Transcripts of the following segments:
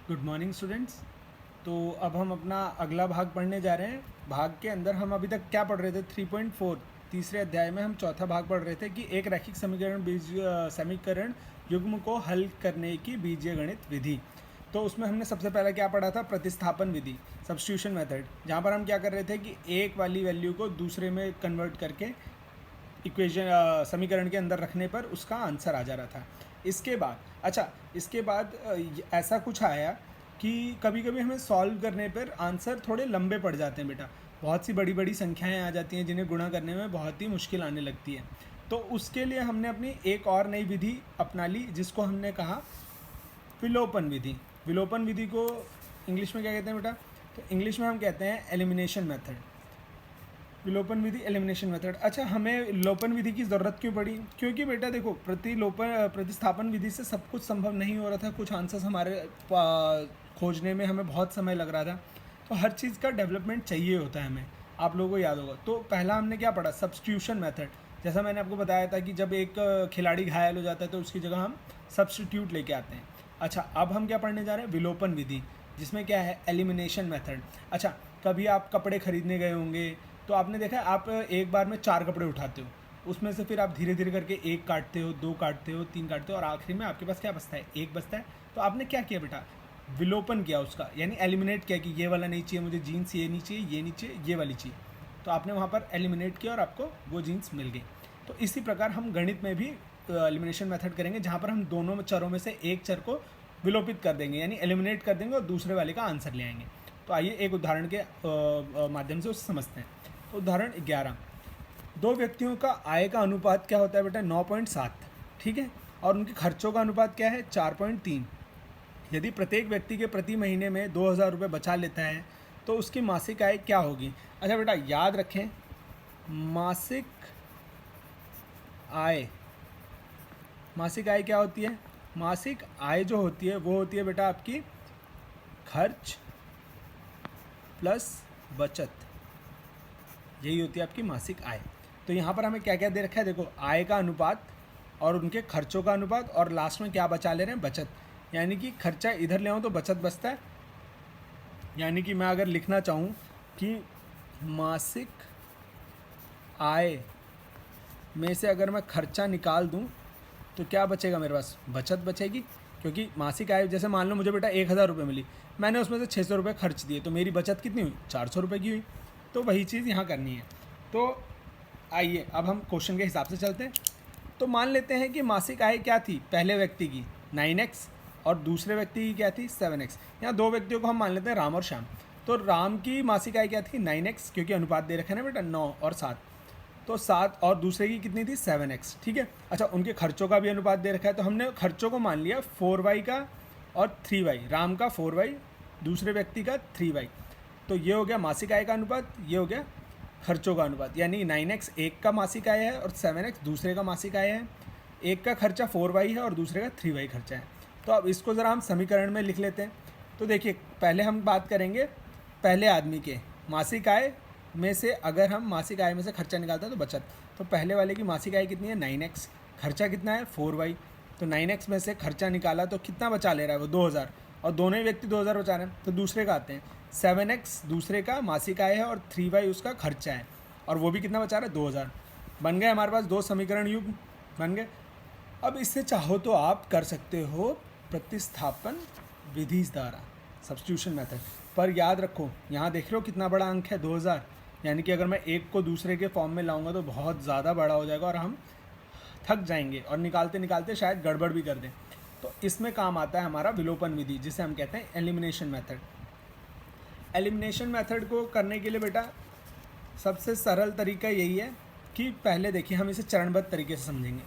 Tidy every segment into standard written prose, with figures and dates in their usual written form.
Good morning students. तो अब हम अपना अगला भाग पढ़ने जा रहे हैं। भाग के अंदर हम अभी तक क्या पढ़ रहे थे? 3.4 तीसरे अध्याय में हम चौथा भाग पढ़ रहे थे कि एक रैखिक समीकरण युग्म को हल करने की बीजगणित विधि। तो उसमें हमने सबसे पहले क्या पढ़ा था? प्रतिस्थापन विधि, सब्स्टिट्यूशन मेथड, जहाँ पर हम क्या कर रहे थे कि एक वाली वैल्यू को दूसरे में कन्वर्ट करके इक्वेशन समीकरण के अंदर रखने पर उसका आंसर आ जा रहा था। इसके बाद ऐसा कुछ आया कि कभी कभी हमें सॉल्व करने पर आंसर थोड़े लंबे पड़ जाते हैं बेटा। बहुत सी बड़ी बड़ी संख्याएं आ जाती हैं जिन्हें गुणा करने में बहुत ही मुश्किल आने लगती है। तो उसके लिए हमने अपनी एक और नई विधि अपना ली जिसको हमने कहा विलोपन विधि। विलोपन विधि को इंग्लिश में क्या कहते हैं बेटा? तो इंग्लिश में हम कहते हैं एलिमिनेशन मेथड। विलोपन विधि, एलिमिनेशन मेथड। अच्छा, हमें लोपन विधि की ज़रूरत क्यों पड़ी? क्योंकि बेटा देखो, प्रतिस्थापन विधि से सब कुछ संभव नहीं हो रहा था। कुछ आंसर्स हमारे खोजने में हमें बहुत समय लग रहा था। तो हर चीज़ का डेवलपमेंट चाहिए होता है हमें, आप लोगों को याद होगा। तो पहला हमने क्या पढ़ा? Substitution method. जैसा मैंने आपको बताया था कि जब एक खिलाड़ी घायल हो जाता है तो उसकी जगह हम सब्स्टिट्यूट लेके आते हैं। अच्छा, अब हम क्या पढ़ने जा रहे हैं? विलोपन विधि, जिसमें क्या है? Elimination method. अच्छा, कभी आप कपड़े खरीदने गए होंगे तो आपने देखा आप एक बार में 4 कपड़े उठाते हो, उसमें से फिर आप धीरे धीरे करके 1 काटते हो, 2 काटते हो, 3 काटते हो और आखिरी में आपके पास क्या बचता है? 1 बचता है। तो आपने क्या किया बेटा? विलोपन किया उसका, यानी एलिमिनेट किया कि ये वाला नहीं चाहिए मुझे, जीन्स ये नहीं चाहिए, ये नहीं चाहिए, ये वाली चाहिए। तो आपने वहाँ पर एलिमिनेट किया और आपको वो जीन्स मिल गई। तो इसी प्रकार हम गणित में भी एलिमिनेशन मेथड करेंगे, जहाँ पर हम दोनों चरों में से एक चर को विलोपित कर देंगे, यानी एलिमिनेट कर देंगे और दूसरे वाले का आंसर ले आएंगे। तो आइए एक उदाहरण के माध्यम से उसे समझते हैं। तो उदाहरण 11, दो व्यक्तियों का आय का अनुपात क्या होता है बेटा? 9.7, ठीक है। और उनके खर्चों का अनुपात क्या है? 4.3। यदि प्रत्येक व्यक्ति के प्रति महीने में 2,000 रुपये बचा लेता है तो उसकी मासिक आय क्या होगी? अच्छा बेटा, याद रखें, मासिक आय क्या होती है? मासिक आय जो होती है वो होती है बेटा आपकी खर्च प्लस बचत, यही होती है आपकी मासिक आय। तो यहाँ पर हमें क्या क्या दे रखा है? देखो, आय का अनुपात और उनके खर्चों का अनुपात, और लास्ट में क्या बचा ले रहे हैं? बचत। यानी कि खर्चा इधर ले आऊँ तो बचत बचता है। यानी कि मैं अगर लिखना चाहूँ कि मासिक आय में से अगर मैं खर्चा निकाल दूँ तो क्या बचेगा मेरे पास? बचत बचेगी। क्योंकि मासिक आय, जैसे मान लो मुझे बेटा 1,000 रुपये मिली, मैंने उसमें से 600 रुपये खर्च दिए, तो मेरी बचत कितनी हुई? 400 रुपये की हुई। तो वही चीज़ यहाँ करनी है। तो आइए अब हम क्वेश्चन के हिसाब से चलते हैं। तो मान लेते हैं कि मासिक आय क्या थी पहले व्यक्ति की? 9x, और दूसरे व्यक्ति की क्या थी? 7x। यहाँ दो व्यक्तियों को हम मान लेते हैं राम और श्याम। तो राम की मासिक आय क्या थी? 9x, क्योंकि अनुपात दे रखा है ना बेटा 9 और 7। तो 7, और दूसरे की कितनी थी? 7x, ठीक है। अच्छा, उनके खर्चों का भी अनुपात दे रखा है, तो हमने खर्चों को मान लिया 4y का और 3y। राम का 4y, दूसरे व्यक्ति का 3y। तो ये हो गया मासिक आय का अनुपात, ये हो गया खर्चों का अनुपात। यानी 9x एक का मासिक आय है और 7x दूसरे का मासिक आय है। एक का खर्चा 4y है और दूसरे का 3y खर्चा है। तो अब इसको ज़रा हम समीकरण में लिख लेते हैं। तो देखिए, पहले हम बात करेंगे पहले आदमी के मासिक आय में से, अगर हम मासिक आय में से खर्चा निकालते हैं तो बचत। तो पहले वाले की मासिक आय कितनी है? 9x, खर्चा कितना है? 4y। तो 9x में से खर्चा निकाला तो कितना बचा ले रहा है वो? 2,000, और दोनों ही व्यक्ति 2,000 बचा रहे हैं। तो दूसरे का आते हैं, 7x दूसरे का मासिक आय है और 3y उसका खर्चा है, और वो भी कितना बचा रहा है? 2,000। बन गए हमारे पास दो समीकरण युग्म, बन गए। अब इससे चाहो तो आप कर सकते हो प्रतिस्थापन विधि द्वारा, सब्स्टिट्यूशन मेथड। पर याद रखो, यहाँ देख रहे हो कितना बड़ा अंक है? 2,000। यानी कि अगर मैं एक को दूसरे के फॉर्म में लाऊंगा तो बहुत ज़्यादा बड़ा हो जाएगा और हम थक जाएंगे और निकालते निकालते शायद गड़बड़ भी कर दें। तो इसमें काम आता है हमारा विलोपन विधि, जिसे हम कहते हैं एलिमिनेशन मेथड। एलिमिनेशन मेथड को करने के लिए बेटा सबसे सरल तरीका यही है कि पहले देखिए, हम इसे चरणबद्ध तरीके से समझेंगे।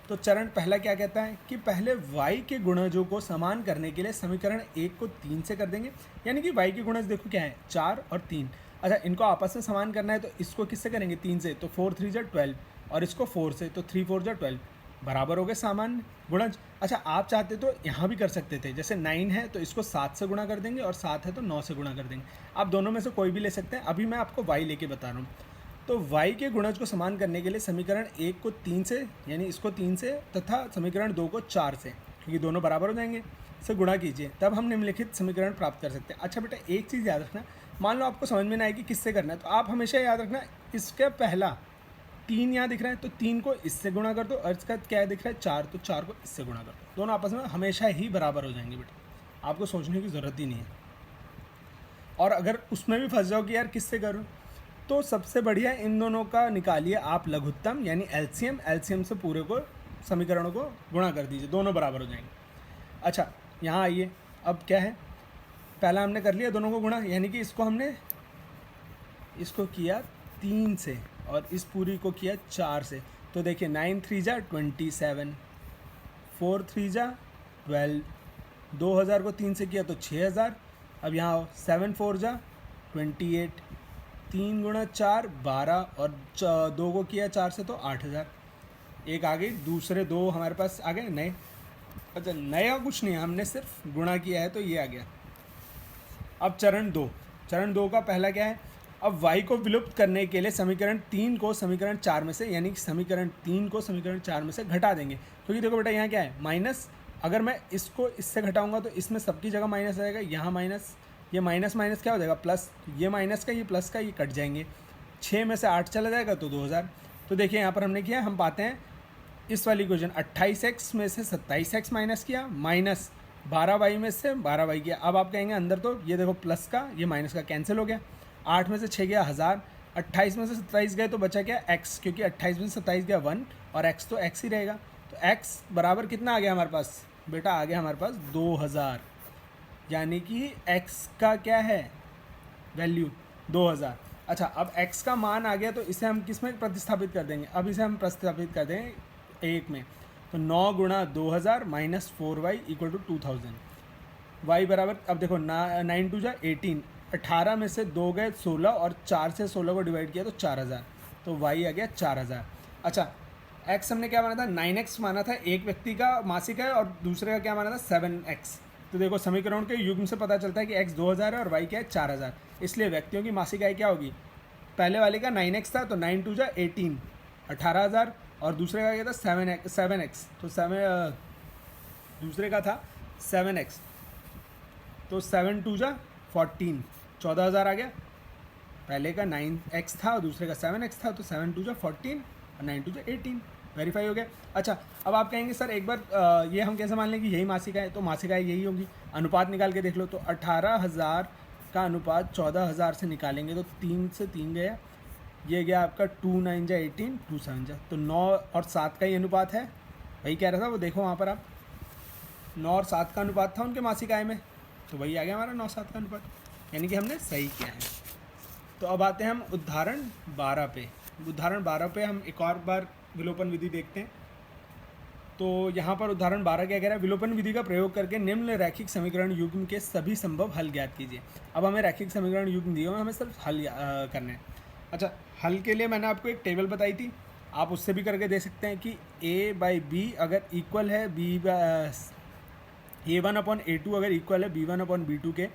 तो चरण पहला क्या कहता है कि पहले y के गुणजों को समान करने के लिए समीकरण 1 को 3 से कर देंगे। यानी कि y के गुणज देखो क्या है? 4 और 3। अच्छा, इनको आपस में समान करना है तो इसको किससे करेंगे? 3 से। तो 4 3 जा 12, और इसको 4 से, तो 3 4 जा 12, बराबर हो गए सामान्य गुणज। अच्छा, आप चाहते तो यहाँ भी कर सकते थे, जैसे 9 है तो इसको 7 से गुणा कर देंगे, और 7 है तो 9 से गुणा कर देंगे। आप दोनों में से कोई भी ले सकते हैं। अभी मैं आपको y लेके बता रहा हूँ। तो y के गुणज को समान करने के लिए समीकरण 1 को 3 से, यानी इसको 3 से, तथा समीकरण 2 को 4 से, क्योंकि दोनों बराबर हो जाएंगे, से गुणा कीजिए, तब हम निम्नलिखित समीकरण प्राप्त कर सकते हैं। अच्छा बेटा, एक चीज़ याद रखना, मान लो आपको समझ में ना आए कि किससे करना है, तो आप हमेशा याद रखना, इसका पहला 3 यहाँ दिख रहा है तो 3 को इससे गुणा कर दो, और इसका क्या दिख रहा है 4, तो 4 को इससे गुणा कर दो। दोनों आपस में हमेशा ही बराबर हो जाएंगे बेटा, आपको सोचने की ज़रूरत ही नहीं है। और अगर उसमें भी फंस जाओ कि यार किससे करूँ, तो सबसे बढ़िया इन दोनों का निकालिए आप लघुत्तम यानी एलसीएम, एलसीएम से पूरे को समीकरणों को गुणा कर दीजिए, दोनों बराबर हो जाएंगे। अच्छा यहाँ आइए, अब क्या है, पहला हमने कर लिया दोनों को गुणा, यानी कि इसको हमने इसको किया 3 से और इस पूरी को किया 4 से, तो देखिए 9 3 जा 27, 4 3 जा 12, 2000 को 3 से किया तो 6000। अब यहाँ 7 4 जा 28, 3 गुणा 4 12, और 2 को किया 4 से तो 8000। एक आ गई, दूसरे दो हमारे पास आ गए नए। अच्छा नया कुछ नहीं है, हमने सिर्फ गुणा किया है तो ये आ गया। अब चरण 2 का पहला क्या है, अब y को विलुप्त करने के लिए समीकरण 3 को समीकरण 4 में से, यानी कि समीकरण 3 को समीकरण 4 में से घटा देंगे, क्योंकि देखो बेटा यहाँ क्या है माइनस, अगर मैं इसको इससे घटाऊंगा तो इसमें सबकी जगह माइनस आएगा, यहाँ माइनस, ये माइनस माइनस क्या हो जाएगा प्लस, ये माइनस का ये प्लस का ये कट जाएंगे, 6 में से 8 चला जाएगा तो 2000। तो देखिए यहाँ पर हमने किया, हम पाते हैं इस वाली इक्वेशन 28x में से 27x माइनस किया, माइनस 12y में से 12y किया। अब आप कहेंगे अंदर तो ये देखो प्लस का ये माइनस का कैंसिल हो गया, 8 में से 6 गया 1000, 28 में से 27 गए तो बचा क्या x, क्योंकि 28 में से 27 गया 1 और x तो x ही रहेगा, तो x बराबर कितना आ गया हमारे पास बेटा, आ गया हमारे पास 2000, यानी कि x का क्या है वैल्यू 2000। अच्छा अब x का मान आ गया तो इसे हम किस में प्रतिस्थापित कर देंगे, अब इसे हम प्रतिस्थापित कर देंगे 1 में, तो 9 गुणा 2000 minus 4y equal to 2000, y बराबर, अब देखो 9 2 जा 18, 18 में से 2 गए 16 और 4 से 16 को डिवाइड किया तो 4000, तो y आ गया 4000। अच्छा x हमने क्या माना था 9x माना था, एक व्यक्ति का मासिक है, और दूसरे का क्या माना था 7x। तो देखो समीकरण के युग्म से पता चलता है कि x 2000 है और y क्या है 4000, इसलिए व्यक्तियों की मासिक आय क्या होगी, पहले वाले का 9x था तो 9 2 जा 18, 18000, और दूसरे का क्या था 7x, तो दूसरे का था 7x, तो 7 2 जा 14, 14000 आ गया, पहले का 9x था और दूसरे का 7x था, तो 7 2 जा 14 और 9 2 जा 18, वेरीफाई हो गया। अच्छा अब आप कहेंगे सर एक बार ये हम कैसे मान लें कि यही मासिक आय, तो मासिक आय यही होगी, अनुपात निकाल के देख लो, तो 18000 का अनुपात 14000 से निकालेंगे तो 3 से 3 गया, ये गया आपका 2 9 जा 18, 2 7 जा, तो 9 और 7 का ही अनुपात है, वही कह रहा था वो, देखो वहाँ पर आप 9 और 7 का अनुपात था उनके मासिक आय में, तो वही आ गया हमारा 9 7 का अनुपात, यानी कि हमने सही किया है। तो अब आते हैं हम उदाहरण 12 पे। उदाहरण 12 पे हम एक और बार विलोपन विधि देखते हैं। तो यहाँ पर उदाहरण 12 क्या कह रहा है, विलोपन विधि का प्रयोग करके निम्न रैखिक समीकरण युग्म के सभी संभव हल ज्ञात कीजिए। अब हमें रैखिक समीकरण युग्म दिए हुए, हमें सिर्फ हल करने हैं। अच्छा हल के लिए मैंने आपको एक टेबल बताई थी, आप उससे भी करके दे सकते हैं कि a/b अगर इक्वल है a1/a2 अगर इक्वल है b1/b2 के,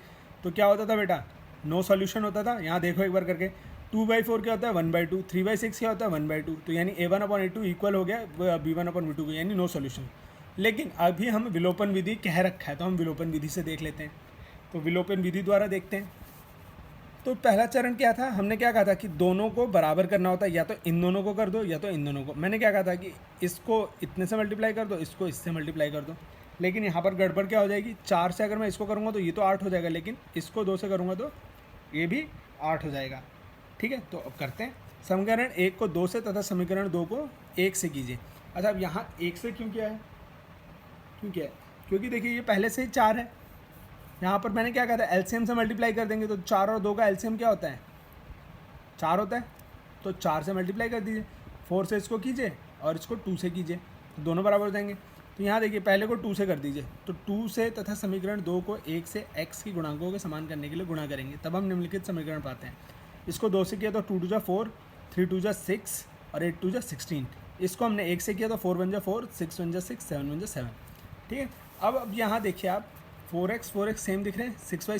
तो क्या होता था बेटा, नो सॉल्यूशन होता था। यहाँ देखो एक बार करके, 2/4 क्या होता है 1/2, 3/6 क्या होता है 1/2, तो यानी a1/a2 इक्वल हो गया b1/b2 को, यानी नो सॉल्यूशन। लेकिन अभी हम विलोपन विधि कह रखा है तो हम विलोपन विधि से देख लेते हैं। तो विलोपन विधि द्वारा देखते हैं। तो पहला चरण क्या था, हमने क्या कहा था कि दोनों को बराबर करना होता है, या तो इन दोनों को कर दो या तो इन दोनों को। मैंने क्या कहा था कि इसको इतने से मल्टीप्लाई कर दो, इसको इससे मल्टीप्लाई कर दो। लेकिन यहाँ पर गड़बड़ क्या हो जाएगी, 4 से अगर मैं इसको करूँगा तो ये तो 8 हो जाएगा, लेकिन इसको 2 से करूँगा तो ये भी 8 हो जाएगा। ठीक है, तो अब करते हैं। समीकरण 1 को 2 से तथा समीकरण 2 को 1 से कीजिए। अच्छा अब यहाँ 1 से क्यों किया है, क्योंकि देखिए ये पहले से ही 4 है। यहाँ पर मैंने क्या कहा था, एलसीएम से मल्टीप्लाई कर देंगे, तो 4 और 2 का एलसीएम क्या होता है 4 होता है, तो 4 से मल्टीप्लाई कर दीजिए। 4 से इसको कीजिए और इसको 2 से कीजिए, तो दोनों बराबर हो जाएंगे। तो यहाँ देखिए पहले को 2 से कर दीजिए, तो 2 से तथा समीकरण 2 को 1 से x की गुणांकों के समान करने के लिए गुणा करेंगे, तब हम निम्नलिखित समीकरण पाते हैं। इसको 2 से किया तो 2 2 जा 4, 3 2 जा 6 और 8 2 जा 16। इसको हमने 1 से किया तो 4 1 जा 4, 6 1 जा 6, 7 1 जा 7। ठीक है, अब यहाँ देखिए आप 4x सेम दिख रहे हैं, 6y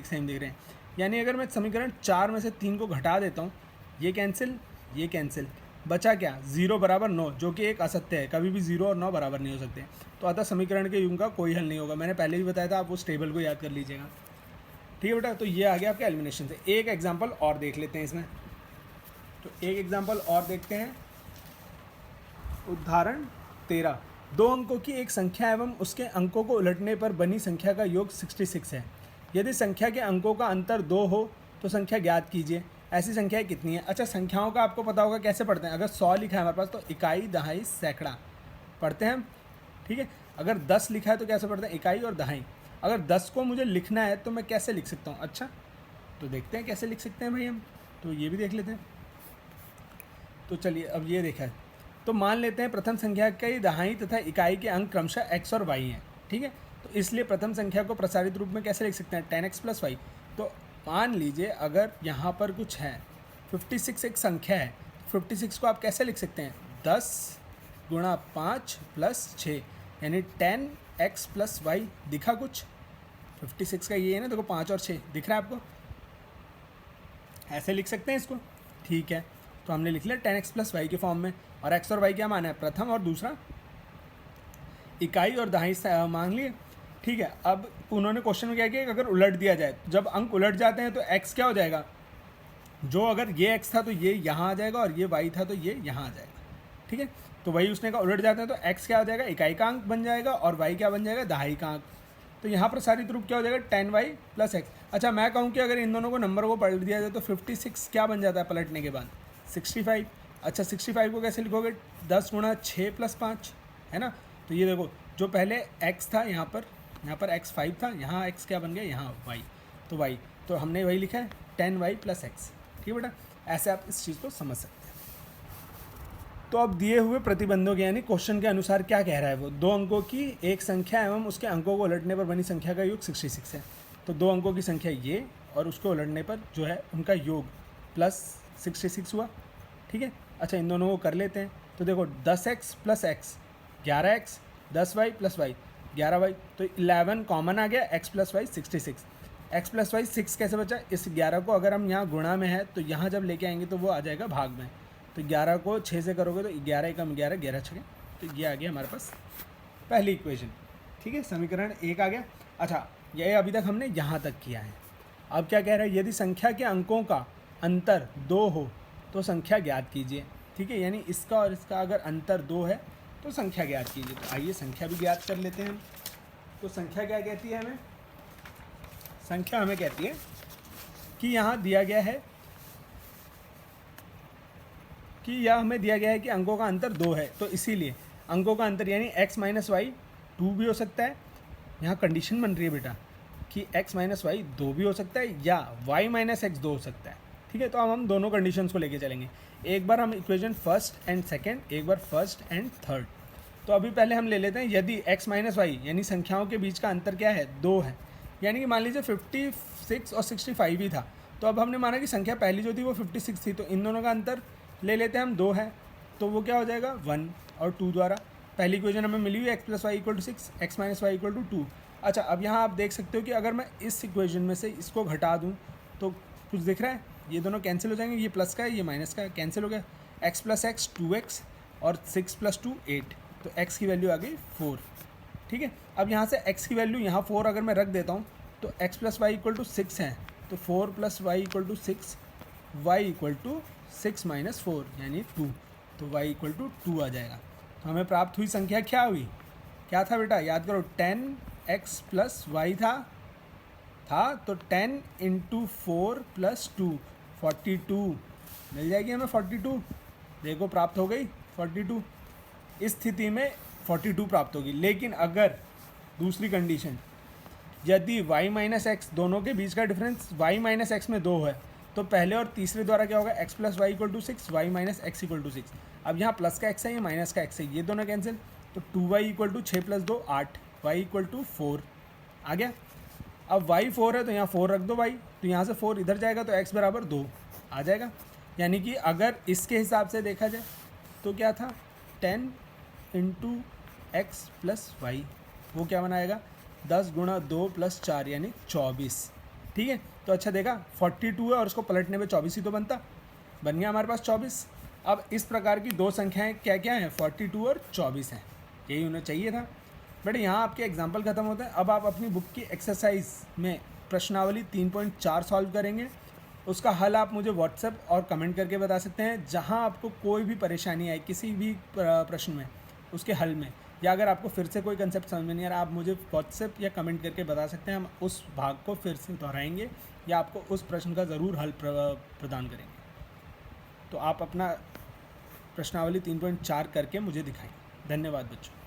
सेम दिख रहे हैं। यानी अगर मैं समीकरण 4 में से 3 को घटा देता हूँ, ये कैंसिल, बचा क्या, 0 बराबर 9, जो कि एक असत्य है, कभी भी 0 और 9 बराबर नहीं हो सकते। तो अतः समीकरण के युग्म का कोई हल नहीं होगा। मैंने पहले भी बताया था, आप उस टेबल को याद कर लीजिएगा। ठीक है बेटा, तो ये आ गया आपके एलिमिनेशन से। एक एग्जाम्पल और देख लेते हैं इसमें। तो एक एग्जाम्पल और देखते हैं, उदाहरण 13। दो अंकों की एक संख्या एवं उसके अंकों को उलटने पर बनी संख्या का योग 66 है। यदि संख्या के अंकों का अंतर 2 हो तो संख्या ज्ञात कीजिए। ऐसी संख्याएं कितनी है? अच्छा, संख्याओं का आपको पता होगा कैसे पढ़ते हैं। अगर 100 लिखा है हमारे पास तो इकाई, दहाई, सैकड़ा पढ़ते हैं हम। ठीक है, अगर 10 लिखा है तो कैसे पढ़ते हैं? इकाई और दहाई। अगर 10 को मुझे लिखना है तो मैं कैसे लिख सकता हूँ? अच्छा, तो देखते हैं कैसे लिख सकते हैं भाई हम। तो ये भी देख लेते हैं। तो चलिए, अब ये देखा है। तो मान लेते हैं प्रथम संख्या के दहाई तथा इकाई के अंक क्रमशः x और y हैं। ठीक है, तो इसलिए प्रथम संख्या को प्रसारित रूप में कैसे लिख सकते हैं? 10x + y। तो मान लीजिए अगर यहाँ पर कुछ है, 56 एक संख्या है, 56 को आप कैसे लिख सकते हैं? 10 × 5 + 6 यानी 10x + y। दिखा कुछ? 56 का ये है ना, देखो 5 और 6 दिख रहा है आपको? ऐसे लिख सकते हैं इसको। ठीक है, तो हमने लिख लिया 10x + y के फॉर्म में। और x और y क्या माना है? प्रथम और दूसरा इकाई और दहाई मान लिए। ठीक है, अब उन्होंने क्वेश्चन में क्या किया कि अगर उलट दिया जाए, जब अंक उलट जाते हैं तो x क्या हो जाएगा? जो अगर ये x था तो ये यहाँ आ जाएगा, और ये y था तो ये यहाँ आ जाएगा। ठीक है, तो वही उसने कहा उलट जाते हैं तो x क्या हो जाएगा? इकाई का अंक बन जाएगा, और y क्या बन जाएगा? दहाई का अंक। तो यहाँ प्रसारित रूप क्या हो जाएगा? 10y + x। अच्छा, मैं कहूँ कि अगर इन दोनों को नंबर को पलट दिया जाए तो 56 क्या बन जाता है पलटने के बाद? 65। अच्छा, 65 को कैसे लिखोगे? 10 × 6 + 5 है ना। तो ये देखो, जो पहले x था यहाँ पर x 5 था, यहाँ x क्या बन गया? यहाँ y। तो y, तो हमने वही लिखा है 10y + x। ठीक है बेटा, ऐसे आप इस चीज़ को समझ सकते हैं। तो अब दिए हुए प्रतिबंधों के यानी क्वेश्चन के अनुसार क्या कह रहा है वो? दो अंकों की एक संख्या एवं उसके अंकों को उलटने पर बनी संख्या का योग 66 है। तो दो अंकों की संख्या ये और उसको उलटने पर जो है उनका योग +66 हुआ। ठीक है, अच्छा इन दोनों को कर लेते हैं। तो देखो 10x + x 11x, 10y + y 11y। तो 11 कॉमन आ गया, x + y 66। x + y 6 कैसे बचा? इस 11 को अगर हम यहाँ गुणा में है तो यहाँ जब लेके आएंगे तो वो आ जाएगा भाग में। तो 11 को 6 से करोगे तो 11 एकम 11, 11 छके, तो ये आ गया हमारे पास पहली इक्वेशन। ठीक है, समीकरण 1 आ गया। अच्छा, ये अभी तक हमने यहाँ तक किया है। अब क्या कह रहा है? यदि संख्या के अंकों का अंतर 2 हो तो संख्या ज्ञात कीजिए। ठीक है, यानी इसका और इसका अगर अंतर 2 है तो संख्या ज्ञात कीजिए। तो आइए संख्या भी ज्ञात कर लेते हैं। तो संख्या क्या कहती है हमें? संख्या हमें कहती है कि यहाँ दिया गया है कि यह हमें दिया गया है कि अंकों का अंतर 2 है, तो इसीलिए अंकों का अंतर यानी x - y 2 भी हो सकता है। यहाँ कंडीशन बन रही है बेटा कि x - y 2 भी हो सकता है या y - x 2 हो सकता है। ठीक है, तो अब हम दोनों कंडीशंस को लेके चलेंगे। एक बार हम इक्वेशन फर्स्ट एंड सेकंड, एक बार फर्स्ट एंड थर्ड। तो अभी पहले हम ले लेते हैं, यदि x - y यानी संख्याओं के बीच का अंतर क्या है? 2 है। यानी कि मान लीजिए 56 और 65 ही था, तो अब हमने माना कि संख्या पहली जो थी वो 56 थी, तो इन दोनों का अंतर ले लेते हैं हम, 2 है। तो वो क्या हो जाएगा? 1 और 2 द्वारा। पहली इक्वेशन हमें मिली हुई x + y = 6, x - y = 2। अच्छा, अब यहाँ आप देख सकते हो कि अगर मैं इस इक्वेशन में से इसको घटा दूँ तो कुछ दिख रहा है? ये दोनों कैंसिल हो जाएंगे, ये प्लस का है ये माइनस का है, कैंसिल हो गया। x + x 2x और 6 + 2 8, तो x की वैल्यू आ गई 4। ठीक है, अब यहाँ से x की वैल्यू यहाँ 4 अगर मैं रख देता हूँ तो x + y = 6 है, तो 4 + y = 6, y = 6 - 4 यानी 2, तो y = 2 आ जाएगा। तो हमें प्राप्त हुई संख्या क्या हुई? क्या था बेटा? याद करो, 10x + y था तो 10 × 4 + 2 42 मिल जाएगी हमें 42। देखो प्राप्त हो गई 42। इस स्थिति में 42 प्राप्त होगी। लेकिन अगर दूसरी कंडीशन, यदि y - x दोनों के बीच का डिफरेंस y - x में 2 है तो पहले और तीसरे द्वारा क्या होगा? x + y = 6, y - x = 6। अब यहाँ प्लस का x है, ये माइनस का x है, ये दोनों कैंसिल, तो 2y = 6 + 2 8, y = 4 आ गया। अब y 4 है तो यहाँ 4 रख दो y, तो यहाँ से 4 इधर जाएगा तो x = 2 आ जाएगा। यानी कि अगर इसके हिसाब से देखा जाए तो क्या था? 10 × x + y, वो क्या बनाएगा? 10 × 2 + 4 यानी 24। ठीक है, तो अच्छा देखा 42 है और उसको पलटने में 24 ही तो बनता, बन गया हमारे पास 24। अब इस प्रकार की दो संख्याएं क्या क्या हैं, 42 और 24 हैं, यही उन्हें चाहिए था। बट यहाँ आपके एग्जाम्पल खत्म होते हैं। अब आप अपनी बुक की एक्सरसाइज में प्रश्नावली 3.4 सॉल्व करेंगे। उसका हल आप मुझे व्हाट्सएप और कमेंट करके बता सकते हैं। जहाँ आपको कोई भी परेशानी आए किसी भी प्रश्न में, उसके हल में, या अगर आपको फिर से कोई कंसेप्ट समझ में नहीं आ रहा, आप मुझे व्हाट्सएप या कमेंट करके बता सकते हैं। हम उस भाग को फिर से दोहराएंगे या आपको उस प्रश्न का ज़रूर हल प्रदान करेंगे। तो आप अपना प्रश्नावली 3.4 करके मुझे दिखाएं। धन्यवाद बच्चों।